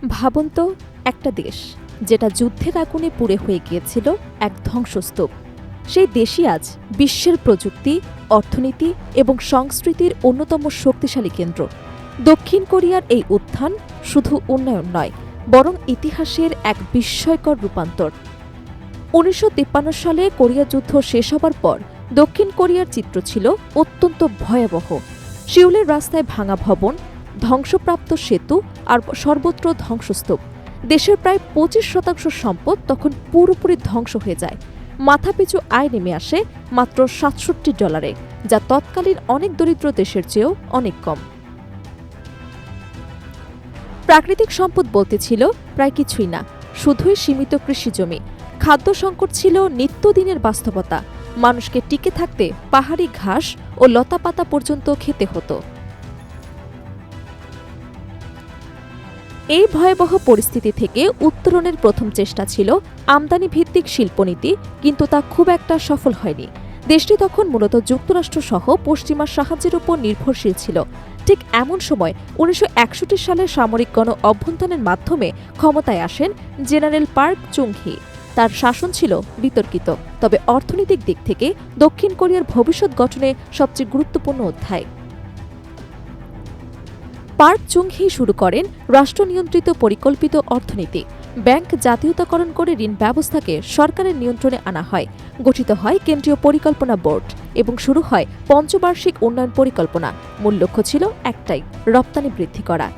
ভাবুন তো, একটা দেশ যেটা যুদ্ধের আগুনে পুড়ে হয়ে গিয়েছিল এক ধ্বংসস্তূপ, সেই দেশই আজ বিশ্বের প্রযুক্তি, অর্থনীতি এবং সংস্কৃতির অন্যতম শক্তিশালী কেন্দ্র। দক্ষিণ কোরিয়ার এই উত্থান শুধু উন্নয়ন নয়, বরং ইতিহাসের এক বিস্ময়কর রূপান্তর। ১৯৫৩ সালে কোরিয়া যুদ্ধ শেষ হবার পর দক্ষিণ কোরিয়ার চিত্র ছিল অত্যন্ত ভয়াবহ। সিউলের রাস্তায় ভাঙা ভবন, ধ্বংসপ্রাপ্ত সেতু আর সর্বত্র ধ্বংসস্তূপ। দেশের প্রায় ২৫% সম্পদ তখন পুরোপুরি ধ্বংস হয়ে যায়। মাথাপিছু আয় নেমে আসে মাত্র $৬৭, যা তৎকালীন অনেক দরিদ্র দেশের চেয়েও অনেক কম। প্রাকৃতিক সম্পদ বলতে ছিল প্রায় কিছুই না, শুধুই সীমিত কৃষিজমি। খাদ্য সংকট ছিল নিত্যদিনের বাস্তবতা। মানুষকে টিকে থাকতে পাহাড়ি ঘাস ও লতাপাতা পর্যন্ত খেতে হতো। এই ভয়াবহ পরিস্থিতি থেকে উত্তরণের প্রথম চেষ্টা ছিল আমদানি ভিত্তিক শিল্পনীতি, কিন্তু তা খুব একটা সফল হয়নি। দেশটি তখন মূলত যুক্তরাষ্ট্র সহ পশ্চিমা সাহায্যের উপর নির্ভরশীল ছিল। ঠিক এমন সময় ১৯৬১ সালে সামরিক গণ অভ্যুত্থানের মাধ্যমে ক্ষমতায় আসেন জেনারেল পার্ক চুং-হি। তার শাসন ছিল বিতর্কিত, তবে অর্থনৈতিক দিক থেকে দক্ষিণ কোরিয়ার ভবিষ্যৎ গঠনে সবচেয়ে গুরুত্বপূর্ণ অধ্যায়। পার্ক চুং-হি শুরু করেন রাষ্ট্রনিয়ন্ত্রিত পরিকল্পিত অর্থনীতি। ব্যাংক জাতীয়তাকরণ করে ঋণ ব্যবস্থাকে সরকারের নিয়ন্ত্রণে আনা হয়। গঠিত হয় কেন্দ্রীয় পরিকল্পনা বোর্ড এবং শুরু হয় পঞ্চবার্ষিক উন্নয়ন পরিকল্পনা। মূল লক্ষ্য ছিল একটাই, রপ্তানি বৃদ্ধি করা।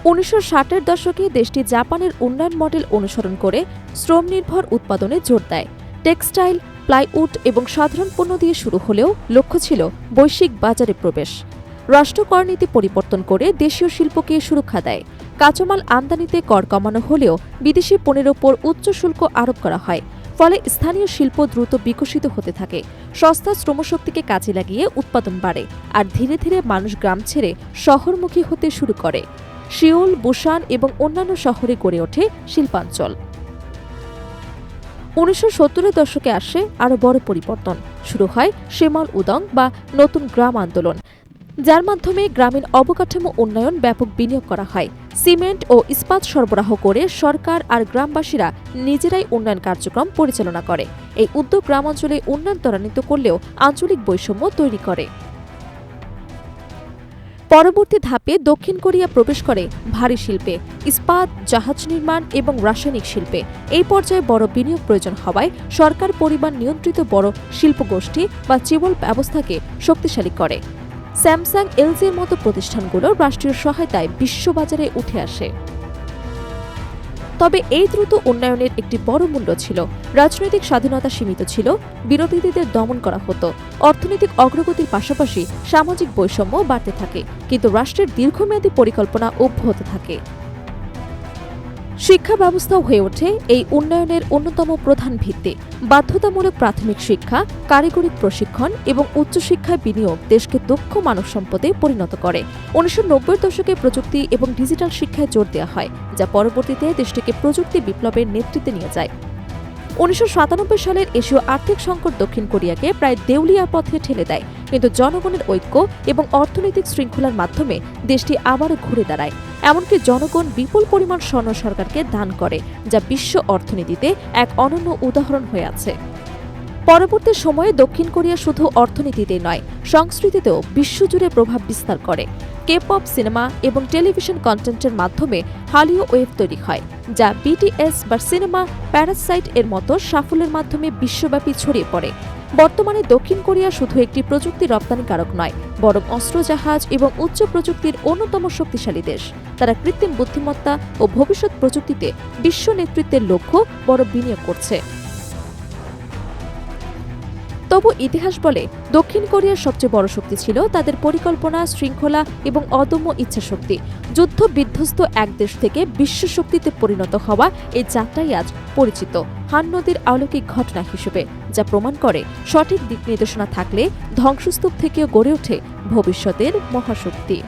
১৯৬০-এর দশকে দেশটি জাপানের উন্নয়ন মডেল অনুসরণ করে শ্রমনির্ভর উৎপাদনে জোর দেয়। টেক্সটাইল, প্লাইউড এবং সাধারণ পণ্য দিয়ে শুরু হলেও লক্ষ্য ছিল বৈশ্বিক বাজারে প্রবেশ। রাষ্ট্র করনীতি পরিবর্তন করে দেশীয় শিল্পকে সুরক্ষা দেয়। কাঁচামাল আমদানিতে কর কমানো হলেও বিদেশি পণ্যের ওপর উচ্চ শুল্ক আরোপ করা হয়। ফলে স্থানীয় শিল্প দ্রুত বিকশিত হতে থাকে। সস্তা শ্রমশক্তিকে কাজে লাগিয়ে উৎপাদন বাড়ে, আর ধীরে ধীরে মানুষ গ্রাম ছেড়ে শহরমুখী হতে শুরু করে। সিউল, বুসান এবং অন্যান্য শহরে গড়ে ওঠে শিল্পাঞ্চল। ১৯৭০-এর দশকে আসে আরও বড় পরিবর্তন। শুরু হয় সেমাল উদং বা নতুন গ্রাম আন্দোলন, যার মাধ্যমে গ্রামীণ অবকাঠামো উন্নয়ন ব্যাপক বিনিয়োগ করা হয়। সিমেন্ট ও ইস্পাত সরবরাহ করে সরকার আর গ্রামবাসীরা নিজেরাই উন্নয়ন কার্যক্রম পরিচালনা করে। এই উদ্যোগ গ্রামাঞ্চলে উন্নয়ন ত্বরান্বিত করলেও আঞ্চলিক বৈষম্য তৈরি করে। পরবর্তী ধাপে দক্ষিণ কোরিয়া প্রবেশ করে ভারী শিল্পে, ইস্পাত, জাহাজ নির্মাণ এবং রাসায়নিক শিল্পে। এই পর্যায়ে বড় বিনিয়োগ প্রয়োজন হওয়ায় সরকার পরিবার নিয়ন্ত্রিত বড় শিল্পগোষ্ঠী বা চিবল ব্যবস্থাকে শক্তিশালী করে। স্যামসাং, এলজির মতো প্রতিষ্ঠানগুলো রাষ্ট্রীয় সহায়তায় বিশ্ববাজারে উঠে আসে। তবে এই দ্রুত উন্নয়নের একটি বড় মূল্য ছিল। রাজনৈতিক স্বাধীনতা সীমিত ছিল, বিরোধীদের দমন করা হতো। অর্থনৈতিক অগ্রগতির পাশাপাশি সামাজিক বৈষম্য বাড়তে থাকে, কিন্তু রাষ্ট্রের দীর্ঘমেয়াদী পরিকল্পনা অব্যাহত থাকে। শিক্ষা ব্যবস্থাও হয়ে ওঠে এই উন্নয়নের অন্যতম প্রধান ভিত্তি। বাধ্যতামূলক প্রাথমিক শিক্ষা, কারিগরি প্রশিক্ষণ এবং উচ্চশিক্ষায় বিনিয়োগ দেশকে দক্ষ মানব সম্পদে পরিণত করে। ১৯৯০-এর দশকে প্রযুক্তি এবং ডিজিটাল শিক্ষায় জোর দেওয়া হয়, যা পরবর্তীতে দেশটিকে প্রযুক্তি বিপ্লবের নেতৃত্বে নিয়ে যায়। ১৯৯৭ সালের এশীয় আর্থিক সংকট দক্ষিণ কোরিয়াকে প্রায় দেউলিয়া পথে ঠেলে দেয়, কিন্তু জনগণের ঐক্য এবং অর্থনৈতিক শৃঙ্খলার মাধ্যমে দেশটি আবারও ঘুরে দাঁড়ায়। এমনকি জনগণ বিপুল পরিমাণ স্বর্ণ সরকারকে দান করে, যা বিশ্ব অর্থনীতিতে এক অনন্য উদাহরণ হয়ে আছে। পরবর্তী সময়ে দক্ষিণ কোরিয়া শুধু অর্থনীতিতেই নয়, সংস্কৃতিতেও বিশ্বজুড়ে প্রভাব বিস্তার করে। কে-পপ সিনেমা এবং টেলিভিশন কন্টেন্টের মাধ্যমে হালিউ ওয়েভ তৈরি হয়, যা বিটিএস বা সিনেমা প্যারাসাইট এর মতো সাফল্যের মাধ্যমে বিশ্বব্যাপী ছড়িয়ে পড়ে। বর্তমানে দক্ষিণ কোরিয়া শুধু একটি প্রযুক্তি রপ্তানিকারক নয়, বরং অস্ত্রজাহাজ এবং উচ্চ প্রযুক্তির অন্যতম শক্তিশালী দেশ। তারা কৃত্রিম বুদ্ধিমত্তা ও ভবিষ্যৎ প্রযুক্তিতে বিশ্ব নেতৃত্বের লক্ষ্য বড় বিনিয়োগ করছে। তবু ইতিহাস বলে দক্ষিণ কোরিয়ার সবচেয়ে বড় শক্তি ছিল তাদের পরিকল্পনা, শৃঙ্খলা এবং অদম্য ইচ্ছাশক্তি। যুদ্ধ বিধ্বস্ত এক দেশ থেকে বিশ্ব শক্তিতে পরিণত হওয়া এই যাত্রাই আজ পরিচিত হান নদীর অলৌকিক ঘটনা হিসেবে, যা প্রমাণ করে সঠিক দিক নির্দেশনা থাকলে ধ্বংসস্তূপ থেকেও গড়ে ওঠে ভবিষ্যতের মহাশক্তি।